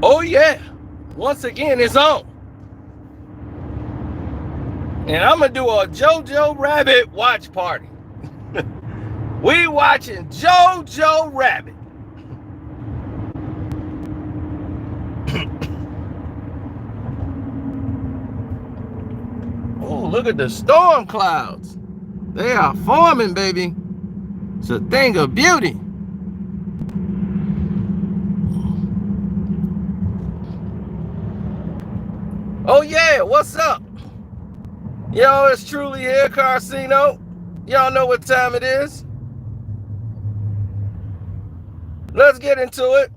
Oh yeah, once again it's on. And I'm gonna do a Jojo Rabbit watch party. We watching Jojo Rabbit. Oh, look at the storm clouds. They are forming, baby. It's a thing of beauty. Oh yeah, what's up? Yo, it's truly here, Carcino. Y'all know what time it is. Let's get into it.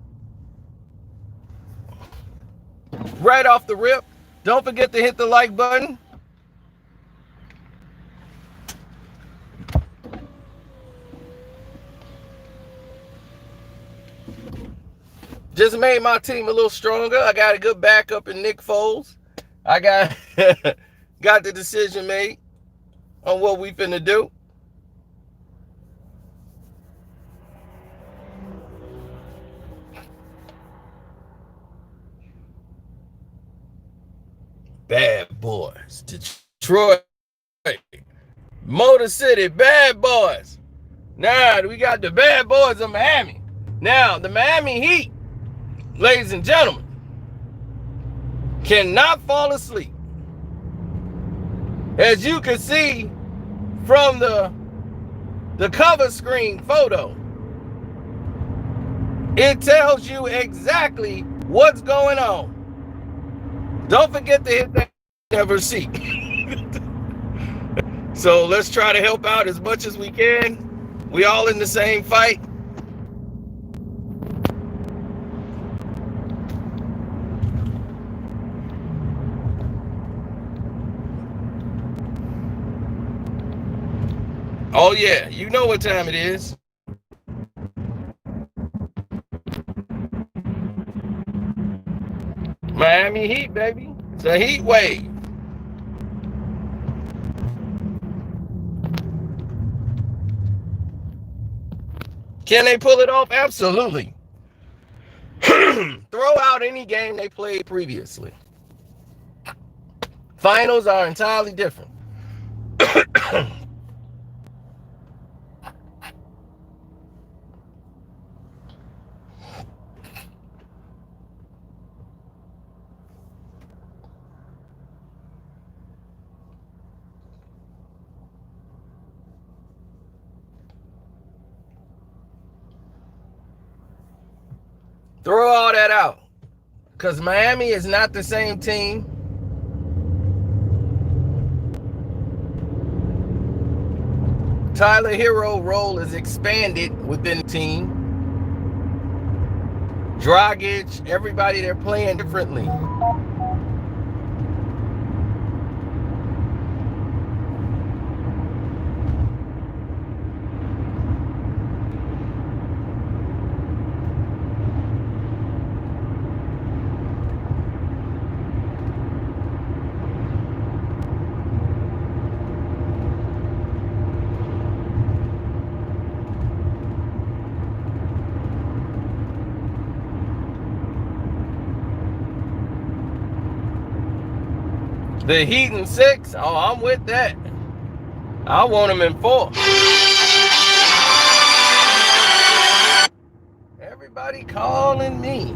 Right off the rip, don't forget to hit the like button. Just made my team a little stronger. I got a good backup in Nick Foles. I got got the decision made on what we finna do. Bad boys, Detroit, Motor City, bad boys. Now we got the bad boys of Miami. Now the Miami Heat, ladies and gentlemen, cannot fall asleep. As you can see from the cover screen photo, it tells you exactly what's going on. Don't forget to hit that never see. So let's try to help out as much as we can. We all in the same fight. Oh yeah, you know what time it is. Miami Heat, baby. It's a heat wave. Can they pull it off? Absolutely. Throw out any game they played previously. Finals are entirely different. Throw all that out. Because Miami is not the same team. Tyler Herro's role is expanded within the team. Dragic, everybody, they're playing differently. The Heat in 6, oh, I'm with that. I want them in 4. Everybody calling me.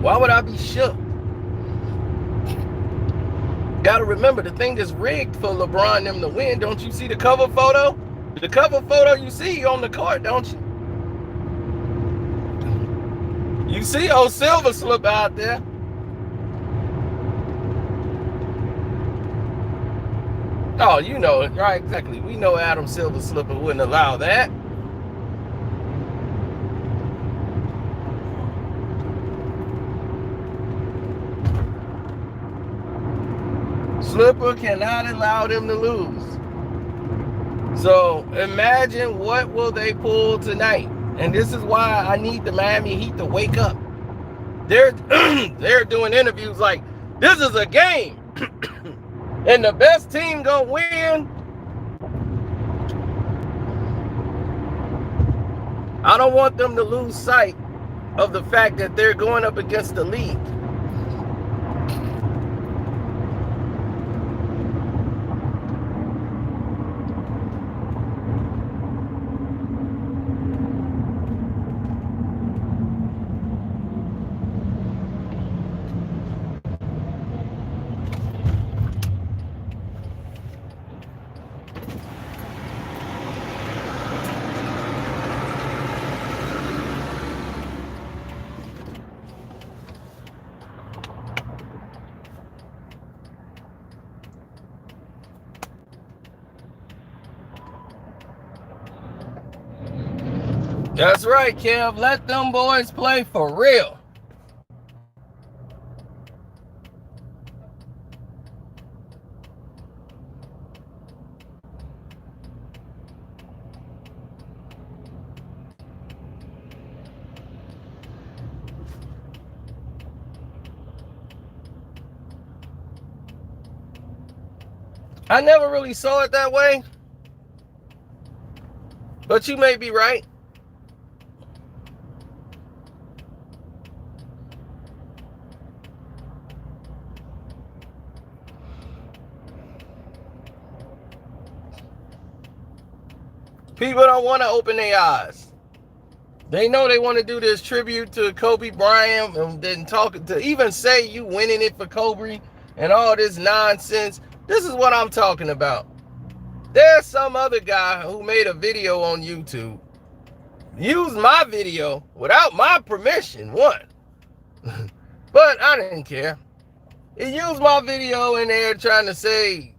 Why would I be shook? Gotta remember, the thing is rigged for LeBron them to win. Don't you see the cover photo? The cover photo you see on the court, don't you? You see old Silver Slip out there. Oh, you know it, right? Exactly. We know Adam Silver Slipper wouldn't allow that. Slipper cannot allow them to lose. So imagine what will they pull tonight. And this is why I need the Miami Heat to wake up. They're doing interviews like, this is a game. And the best team gonna win. I don't want them to lose sight of the fact that they're going up against the league. That's right, Kev. Let them boys play for real. I never really saw it that way, but you may be right. People don't want to open their eyes. They know they want to do this tribute to Kobe Bryant and then talk to even say you winning it for Kobe and all this nonsense. This is what I'm talking about. There's some other guy who made a video on YouTube, used my video without my permission, one. But I didn't care. He used my video in there trying to say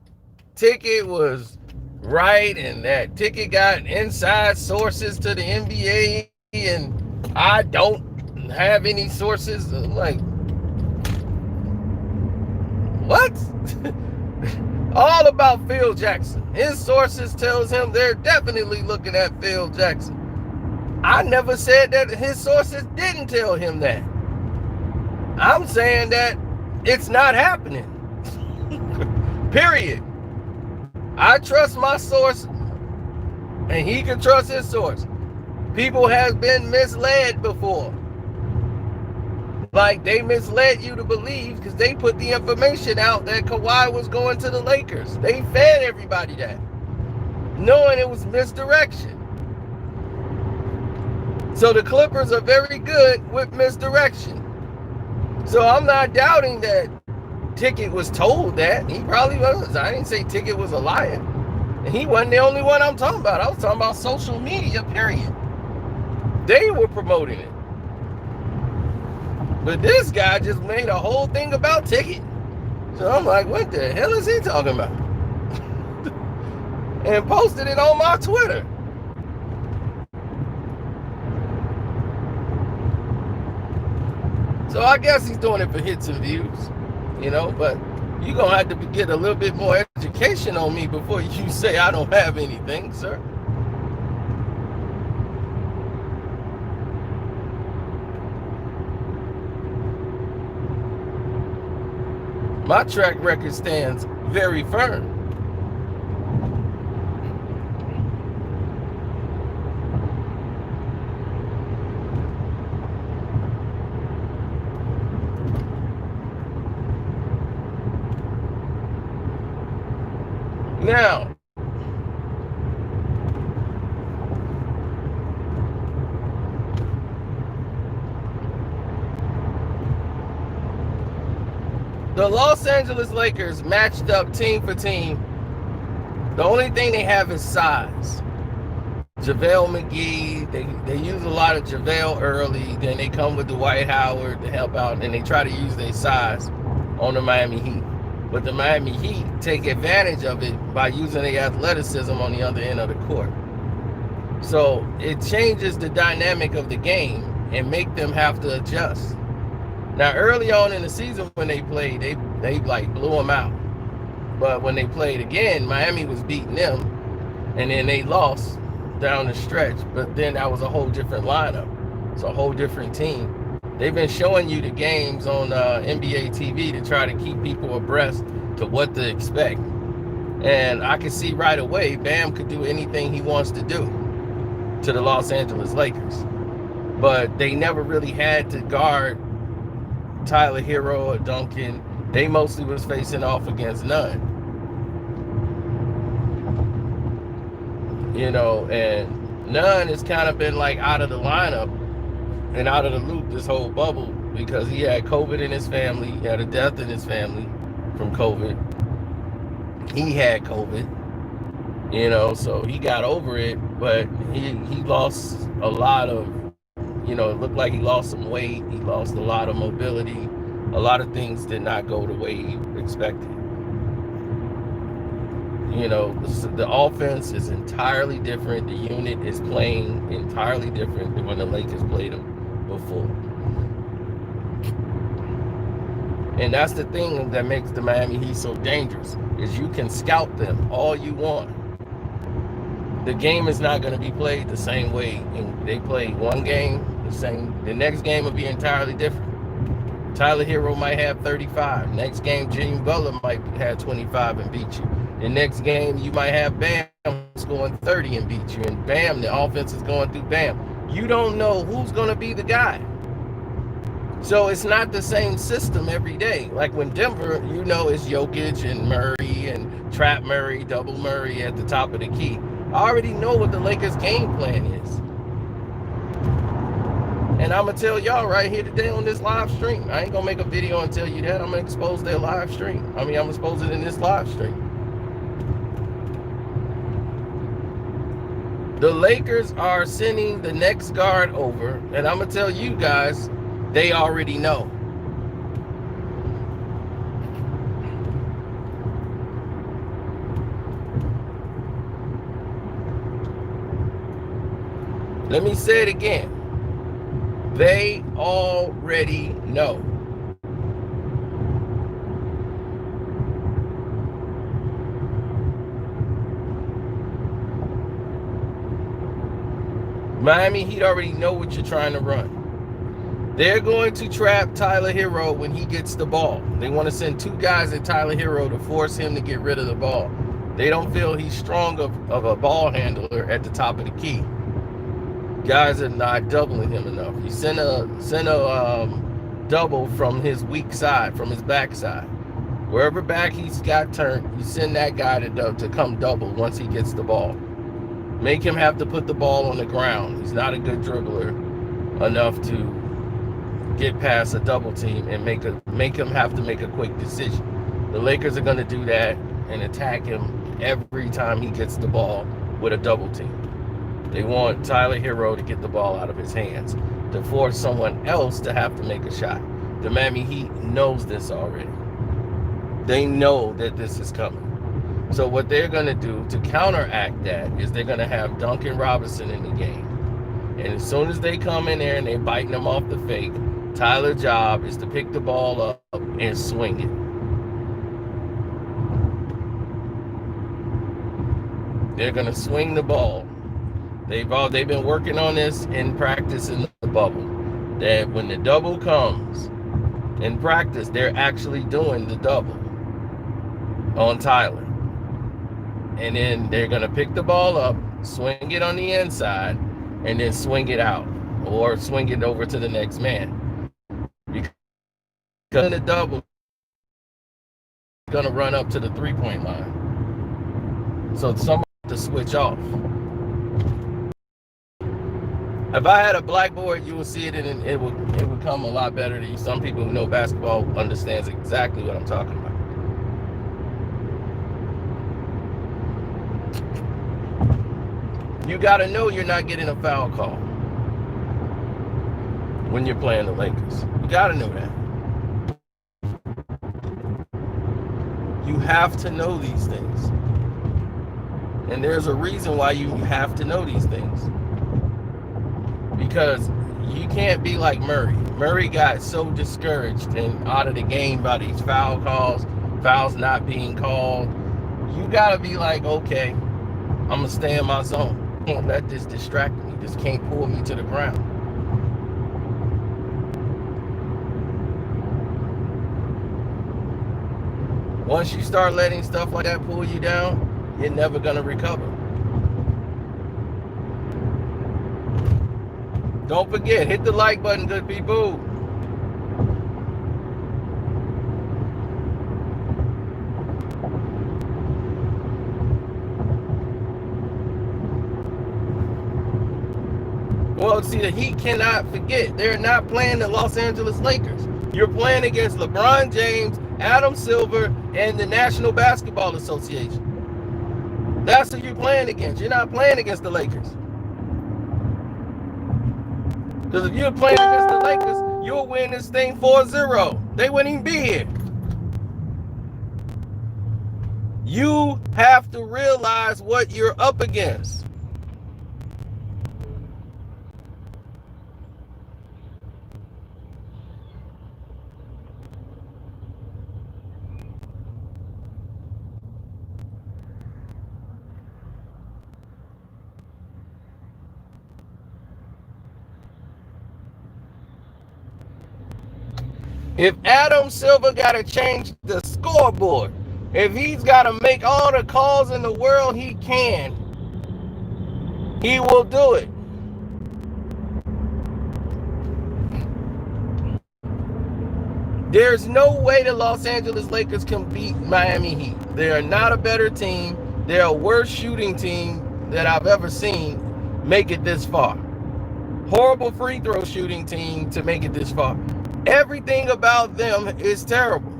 Ticket was right and that Ticket got inside sources to the NBA and I don't have any sources. I'm like, what? All about Phil Jackson. His sources tells him they're definitely looking at Phil Jackson. I never said that his sources didn't tell him that. I'm saying that it's not happening. Period. I trust my source and he can trust his source. People have been misled before. Like they misled you to believe because they put the information out that Kawhi was going to the Lakers. They fed everybody that, knowing it was misdirection. So the Clippers are very good with misdirection. So I'm not doubting that Ticket was told that. He probably was. I didn't say Ticket was a liar. And he wasn't the only one I'm talking about. I was talking about social media, period. They were promoting it. But this guy just made a whole thing about Ticket. So I'm like, what the hell is he talking about? And posted it on my Twitter. So I guess he's doing it for hits and views, you know, but you're going to have to get a little bit more education on me before you say I don't have anything, sir. My track record stands very firm. Now, the Los Angeles Lakers matched up team for team. The only thing they have is size. JaVale McGee, they use a lot of JaVale early, then they come with Dwight Howard to help out, and they try to use their size on the Miami Heat. But the Miami Heat take advantage of it by using their athleticism on the other end of the court. So it changes the dynamic of the game and make them have to adjust. Now, early on in the season when they played, they like blew them out. But when they played again, Miami was beating them, and then they lost down the stretch. But then that was a whole different lineup. It's a whole different team. They've been showing you the games on NBA TV to try to keep people abreast to what to expect. And I can see right away, Bam could do anything he wants to do. to the Los Angeles Lakers. But they never really had to guard Tyler Hero or Duncan. They mostly was facing off against none. And none has kind of been like out of the lineup and out of the loop this whole bubble because he had COVID in his family. He had a death in his family from COVID. He had COVID, so he got over it, but he lost a lot of, it looked like he lost some weight. He lost a lot of mobility. A lot of things did not go the way he expected. The offense is entirely different. The unit is playing entirely different than when the Lakers played them before. And that's the thing that makes the Miami Heat so dangerous, is you can scout them all you want. The game is not going to be played the same way. And they play one game the same. The next game will be entirely different. Tyler Hero might have 35. Next game, Jimmy Butler might have 25 and beat you. The next game, you might have Bam scoring 30 and beat you. And Bam, the offense is going through Bam. You don't know who's going to be the guy. So it's not the same system every day. Like when Denver, it's Jokic and Murray and Trap Murray, Double Murray at the top of the key. I already know what the Lakers' game plan is. And I'm going to tell y'all right here today on this live stream. I ain't going to make a video and tell you that. I'm going to expose their live stream. I'm going to expose it in this live stream. The Lakers are sending the next guard over. And I'm going to tell you guys, they already know. Let me say it again. They already know. Miami Heat already know what you're trying to run. They're going to trap Tyler Hero when he gets the ball. They want to send two guys at Tyler Hero to force him to get rid of the ball. They don't feel he's strong of a ball handler at the top of the key. Guys are not doubling him enough. You send a double from his weak side, from his backside. Wherever back he's got turned, you send that guy to come double once he gets the ball. Make him have to put the ball on the ground. He's not a good dribbler enough to get past a double team and make him have to make a quick decision. The Lakers are going to do that and attack him every time he gets the ball with a double team. They want Tyler Hero to get the ball out of his hands, to force someone else to have to make a shot. The Miami Heat knows this already. They know that this is coming. So what they're going to do to counteract that is they're going to have Duncan Robinson in the game. And as soon as they come in there and they're biting them off the fake, Tyler's job is to pick the ball up and swing it. They're going to swing the ball. They've been working on this in practice in the bubble. That when the double comes in practice, they're actually doing the double on Tyler. And then they're going to pick the ball up, swing it on the inside, and then swing it out or swing it over to the next man. Because in the double, is going to run up to the three-point line. So someone has to switch off. If I had a blackboard, you would see it and it would come a lot better to you. Some people who know basketball understands exactly what I'm talking about. You got to know you're not getting a foul call when you're playing the Lakers. You got to know that. You have to know these things. And there's a reason why you have to know these things. Because you can't be like Murray. Murray got so discouraged and out of the game by these foul calls, fouls not being called. You got to be like, okay, I'm going to stay in my zone. Can't let this distract me. This can't pull me to the ground. Once you start letting stuff like that pull you down, you're never going to recover. Don't forget, hit the like button, good people. Well, see, the Heat cannot forget. They're not playing the Los Angeles Lakers. You're playing against LeBron James, Adam Silver, and the National Basketball Association. That's who you're playing against. You're not playing against the Lakers. Because if you're playing against the Lakers, you'll win this thing 4-0. They wouldn't even be here. You have to realize what you're up against. If Adam Silver got to change the scoreboard, if he's got to make all the calls in the world he can, he will do it. There's no way the Los Angeles Lakers can beat Miami Heat. They are not a better team. They're a worse shooting team that I've ever seen make it this far. Horrible free throw shooting team to make it this far. Everything about them is terrible.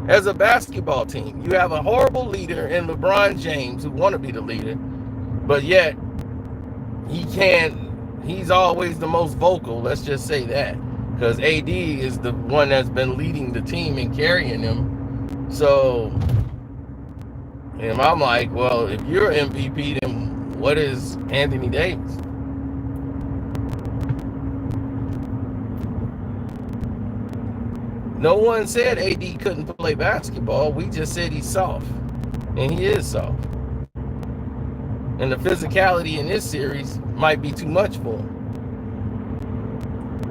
As a basketball team, you have a horrible leader in LeBron James who want to be the leader, but yet he's always the most vocal, let's just say that, because AD is the one that's been leading the team and carrying them. So, and I'm like, well, if you're MVP, then what is Anthony Davis? No one said AD couldn't play basketball. We just said he's soft. And he is soft. And the physicality in this series might be too much for him.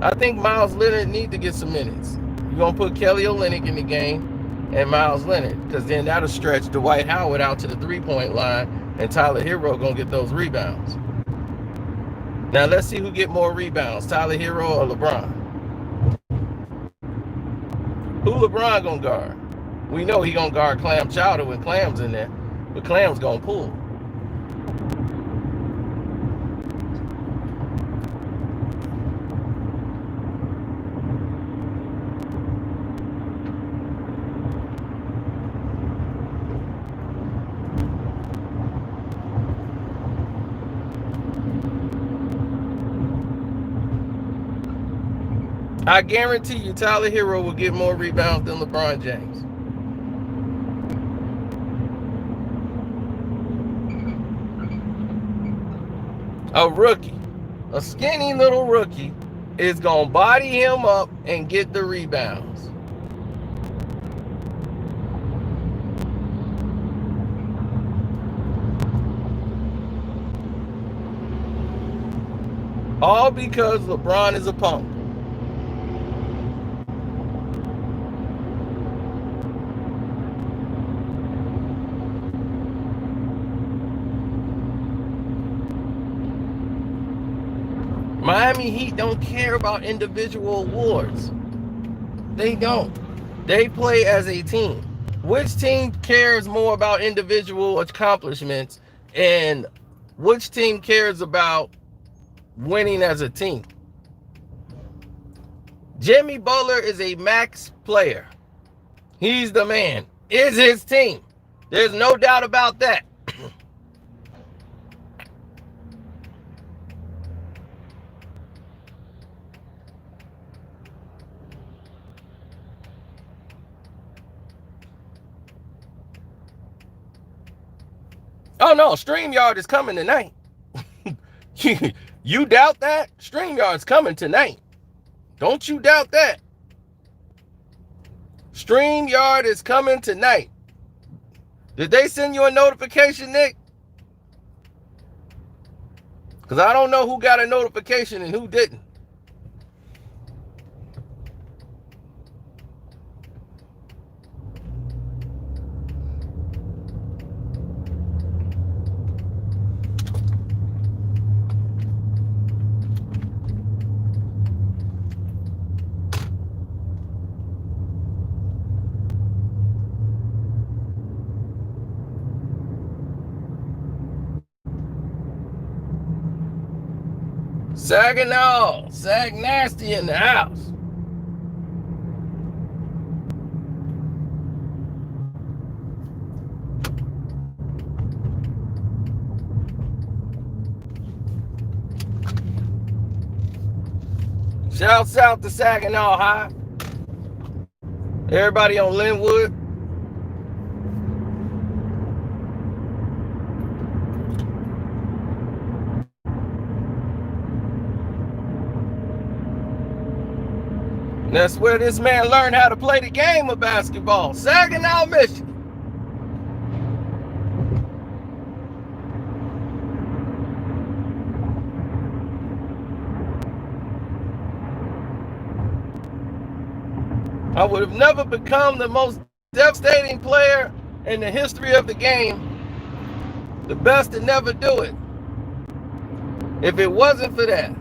I think Miles Leonard needs to get some minutes. You're going to put Kelly Olynyk in the game and Miles Leonard, because then that'll stretch Dwight Howard out to the three-point line, and Tyler Hero going to get those rebounds. Now let's see who get more rebounds, Tyler Hero or LeBron. Who LeBron gonna guard? We know he gonna guard Clam Chowder when Clam's in there, but Clam's gonna pull. I guarantee you Tyler Hero will get more rebounds than LeBron James. A rookie, a skinny little rookie, is going to body him up and get the rebounds. All because LeBron is a punk. Miami Heat don't care about individual awards. They don't. They play as a team. Which team cares more about individual accomplishments, and which team cares about winning as a team? Jimmy Butler is a max player. He's the man. Is his team. There's no doubt about that. Oh no, StreamYard is coming tonight. You doubt that? StreamYard's coming tonight. Don't you doubt that. StreamYard is coming tonight. Did they send you a notification, Nick? Because I don't know who got a notification and who didn't. Saginaw, Sag Nasty in the house. Shouts out to Saginaw High. Everybody on Linwood. That's where this man learned how to play the game of basketball. Saginaw, Michigan. I would have never become the most devastating player in the history of the game, the best to never do it, if it wasn't for that.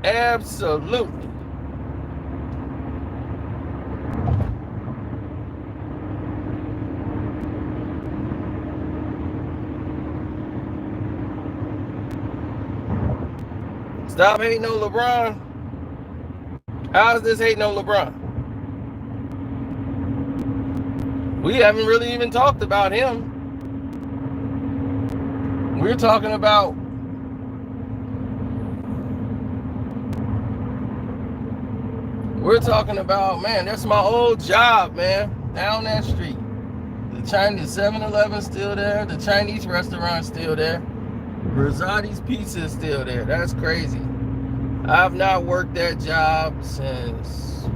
Absolutely. Stop hating on LeBron. How is this hating on LeBron? We haven't really even talked about him. We're talking about man, that's my old job, man, down that street. The Chinese 7-Eleven still there. The Chinese restaurant still there. Rosati's Pizza is still there. That's crazy. I've not worked that job since,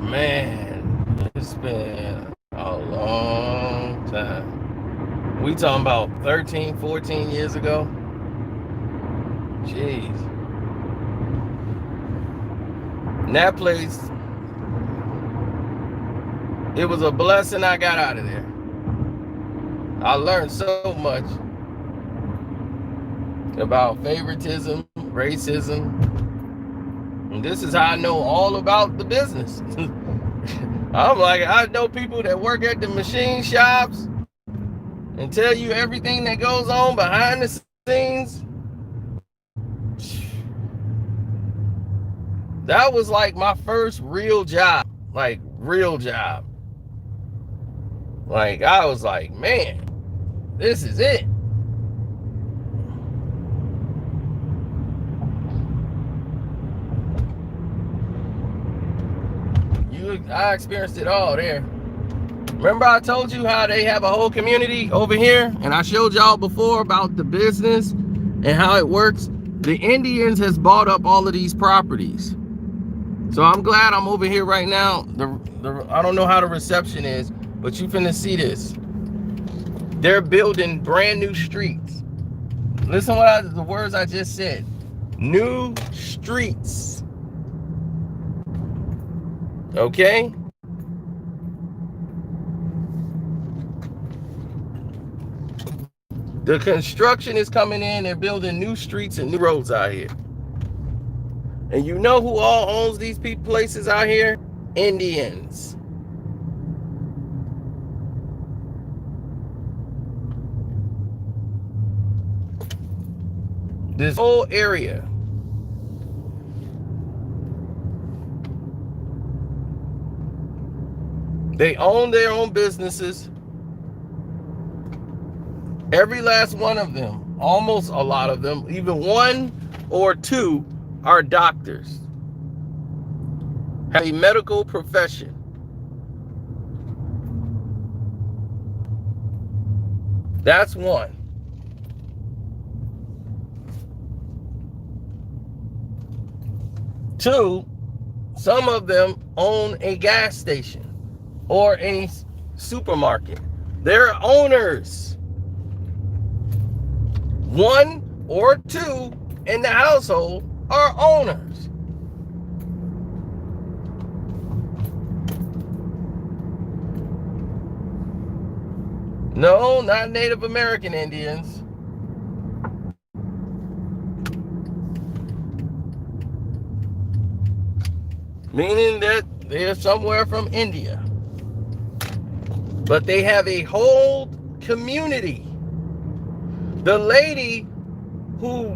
man, it's been a long time. We talking about 13, 14 years ago. Jeez. And that place, it was a blessing I got out of there. I learned so much about favoritism, racism. And this is how I know all about the business. I'm like, I know people that work at the machine shops and tell you everything that goes on behind the scenes. That was like my first real job, like real job. Like I was like, man, this is it. I experienced it all there. Remember I told you how they have a whole community over here, and I showed y'all before about the business and how it works. The Indians has bought up all of these properties. So I'm glad I'm over here right now. I don't know how the reception is, but you finna see this. They're building brand new streets. Listen to the words I just said. New streets. Okay? The construction is coming in. They're building new streets and new roads out here. And you know who all owns these places out here? Indians. This whole area. They own their own businesses. Every last one of them, almost a lot of them, even one or two, are doctors, have a medical profession. That's one. Two, some of them own a gas station or a supermarket. They're owners. One or two in the household are owners. No, not Native American Indians. Meaning that they're somewhere from India. But they have a whole community. The lady who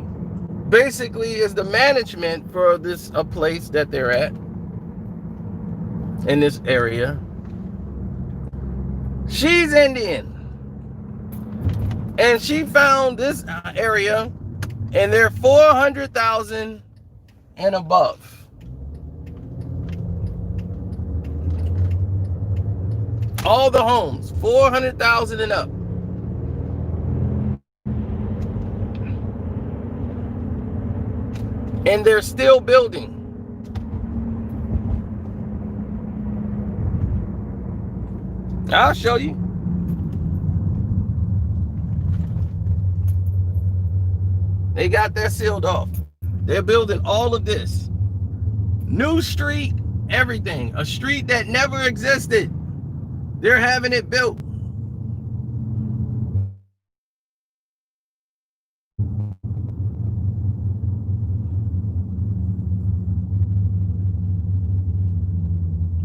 basically is the management for this a place that they're at in this area, she's Indian. And she found this area, and they're 400,000 and above. All the homes, 400,000 and up. And they're still building. I'll show you. They got that sealed off. They're building all of this. New street, everything. A street that never existed. They're having it built.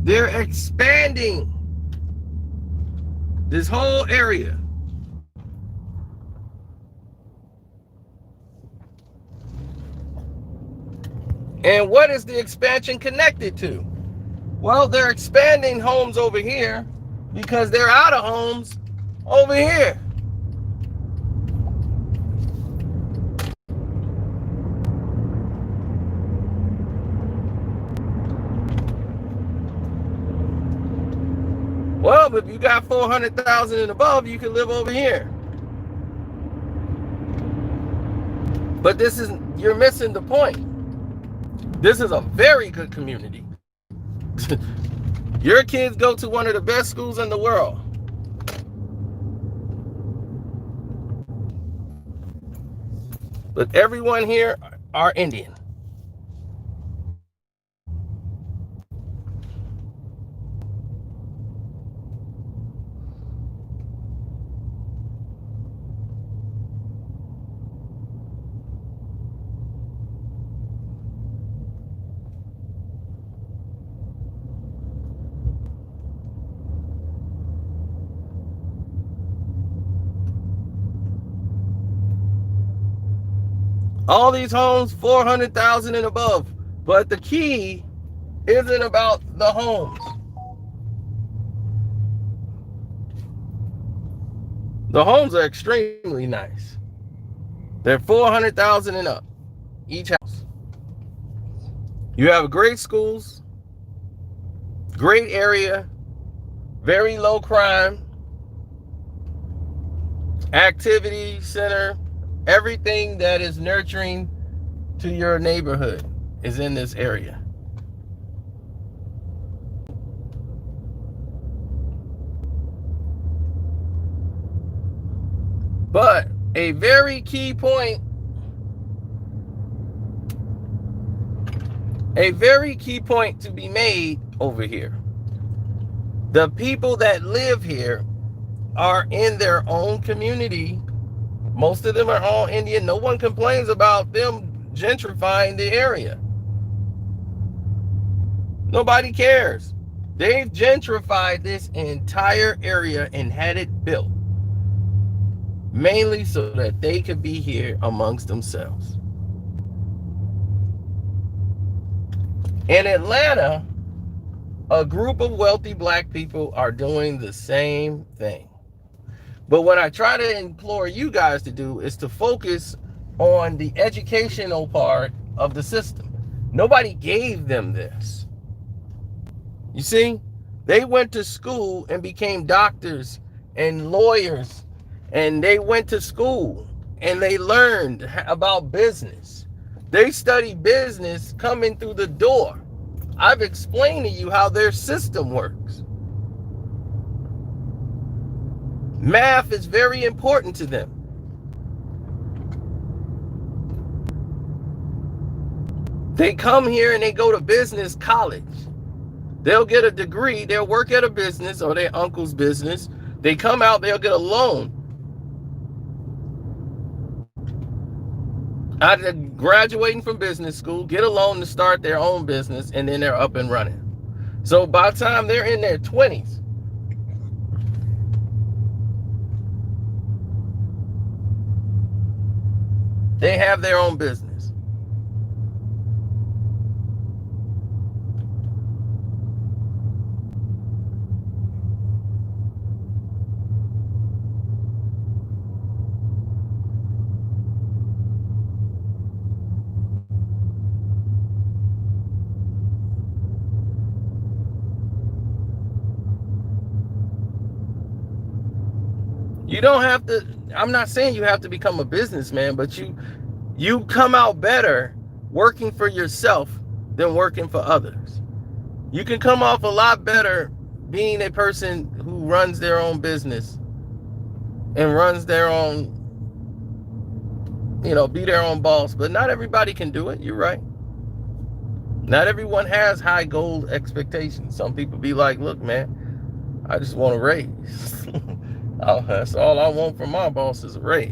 They're expanding this whole area. And what is the expansion connected to? Well, they're expanding homes over here because they're out of homes over here. Well, if you got 400,000 and above, you can live over here. But you're missing the point. This is a very good community. Your kids go to one of the best schools in the world. But everyone here are Indian. All these homes, 400,000 and above. But the key isn't about the homes. The homes are extremely nice. They're 400,000 and up, each house. You have great schools, great area, very low crime, activity center. Everything that is nurturing to your neighborhood is in this area. But a very key point, to be made over here. The people that live here are in their own community. Most of them are all Indian. No one complains about them gentrifying the area. Nobody cares. They've gentrified this entire area and had it built. Mainly so that they could be here amongst themselves. In Atlanta, a group of wealthy black people are doing the same thing. But what I try to implore you guys to do is to focus on the educational part of the system. Nobody gave them this. You see, they went to school and became doctors and lawyers, and they went to school and they learned about business. They studied business coming through the door. I've explained to you how their system works. Math is very important to them. They come here and they go to business college. They'll get a degree, they'll work at a business or their uncle's business. They come out, they'll get a loan. After graduating from business school, get a loan to start their own business, and then they're up and running. So by the time they're in their 20s, they have their own business. You don't have to, I'm not saying you have to become a businessman, but you come out better working for yourself than working for others. You can come off a lot better being a person who runs their own business and runs their own, be their own boss. But not everybody can do it. You're right. Not everyone has high goal expectations. Some people be like, look, man, I just want a raise. That's all I want from my boss is a raise.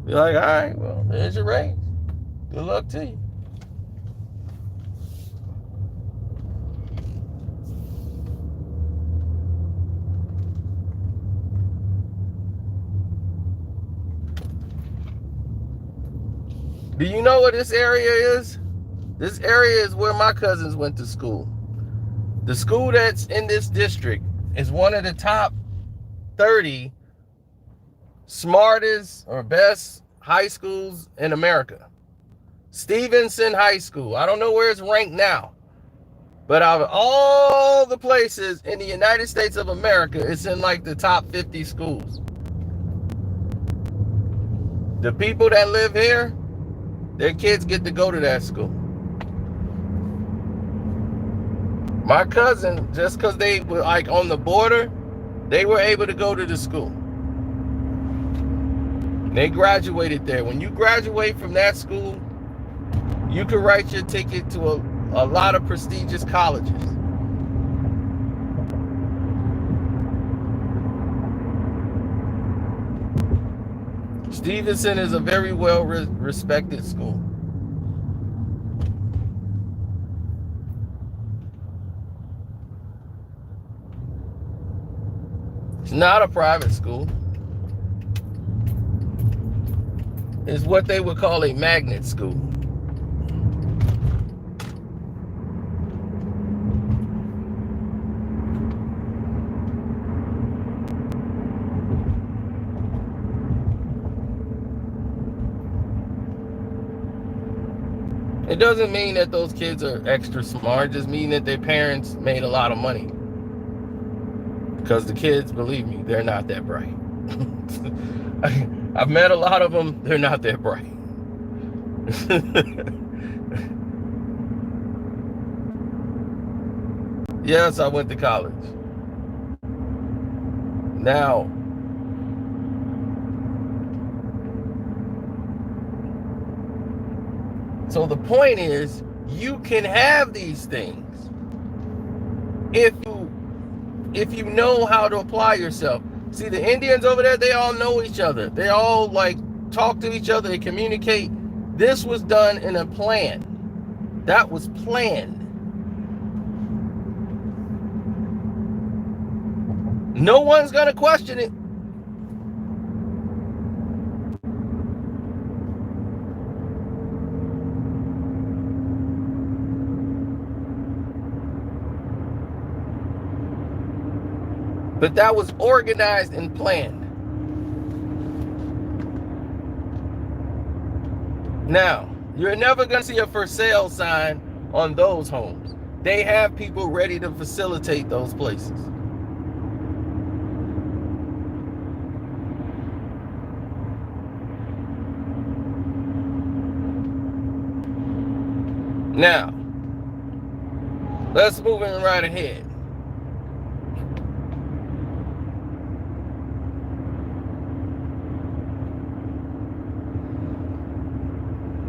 Be like, all right, well, there's your raise. Good luck to you. Do you know what this area is? This area is where my cousins went to school. The school that's in this district is one of the top 30 smartest or best high schools in America. Stevenson High School. I don't know where it's ranked now, but out of all the places in the United States of America, it's in like the top 50 schools. The people that live here, their kids get to go to that school. My cousin, just because they were like on the border, they were able to go to the school. They graduated there. When you graduate from that school, you can write your ticket to a lot of prestigious colleges. Stevenson is a very well respected school. It's not a private school. It's what they would call a magnet school. It doesn't mean that those kids are extra smart. It just means that their parents made a lot of money. Because the kids, believe me, they're not that bright. I've met a lot of them. They're not that bright. Yes, I went to college. Now, so the point is, you can have these things if you know how to apply yourself. See, the Indians over there, they all know each other. They all like talk to each other. They communicate. This was done in a plan. That was planned. No one's going to question it. But that was organized and planned. Now, You're never going to see a for sale sign on those homes. They have people ready to facilitate those places. Now, let's move in right ahead.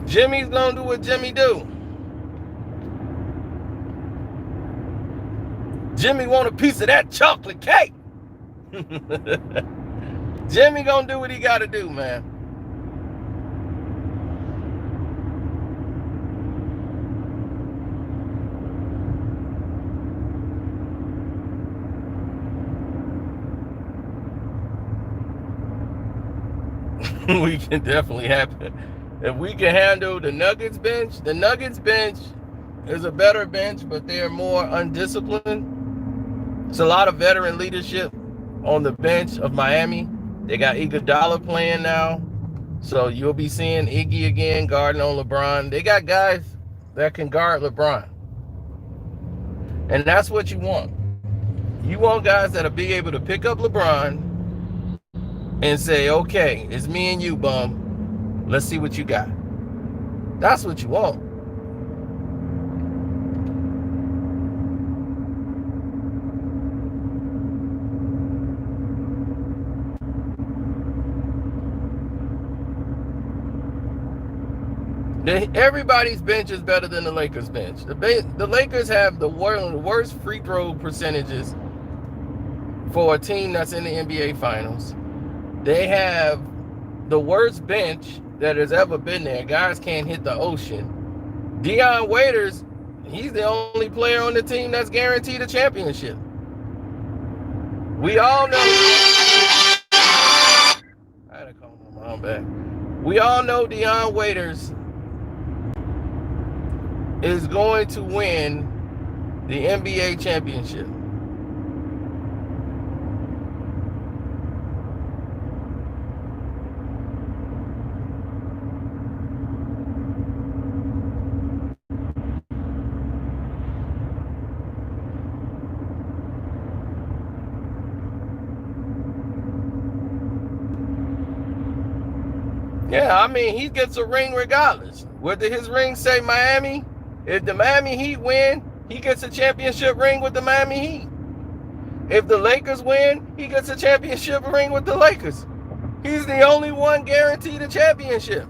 Jimmy's gonna do what Jimmy do. Jimmy want a piece of that chocolate cake. Jimmy gonna do what he gotta do, man. We can definitely happen. If we can handle the Nuggets bench is a better bench, but they're more undisciplined. It's a lot of veteran leadership on the bench of Miami. They got Iguodala playing now, so you'll be seeing Iggy again guarding on LeBron. They got guys that can guard LeBron, and that's what you want. You want guys that'll be able to pick up LeBron and say, okay, it's me and you, bum. Let's see what you got. That's what you want. Everybody's bench is better than the Lakers bench. The Lakers have the worst free throw percentages for a team that's in the NBA Finals. They have the worst bench that has ever been there. Guys can't hit the ocean. Dion Waiters, he's the only player on the team that's guaranteed a championship. We all know. I had to call my mom back. We all know Dion Waiters is going to win the NBA championship. Yeah, I mean, he gets a ring regardless. Whether his ring say Miami, if the Miami Heat win, he gets a championship ring with the Miami Heat. If the Lakers win, he gets a championship ring with the Lakers. He's the only one guaranteed a championship.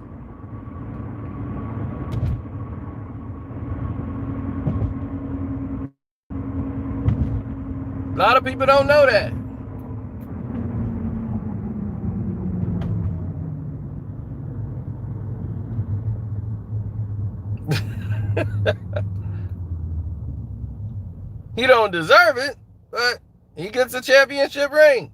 A lot of people don't know that. He don't deserve it, but he gets a championship ring.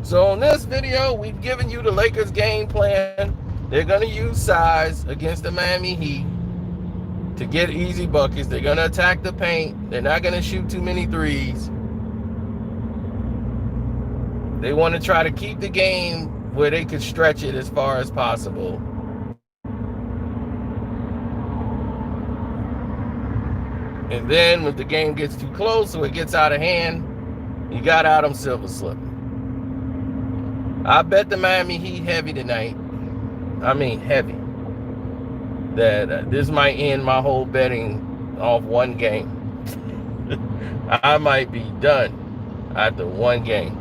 So on this video, we've given you the Lakers game plan. They're going to use size against the Miami Heat to get easy buckets. They're going to attack the paint. They're not going to shoot too many threes. They want to try to keep the game where they could stretch it as far as possible. And then when the game gets too close or it gets out of hand, you got Adam Silver slipping. I bet the Miami Heat heavy tonight. I mean heavy. That this might end my whole betting off one game. I might be done after one game.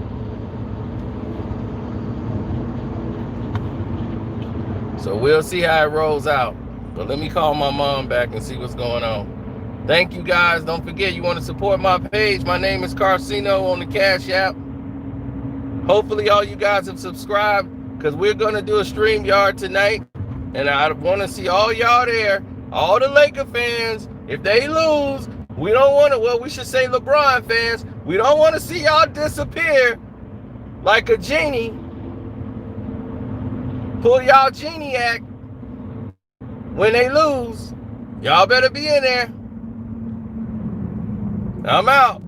So we'll see how it rolls out. But let me call my mom back and see what's going on. Thank you guys. Don't forget, you want to support my page. My name is Carcino on the Cash App. Hopefully all you guys have subscribed, because we're going to do a StreamYard tonight. And I want to see all y'all there, all the Laker fans. If they lose, we don't want to, well, we should say LeBron fans. We don't want to see y'all disappear like a genie pull y'all genie act when they lose. Y'all better be in there. I'm out.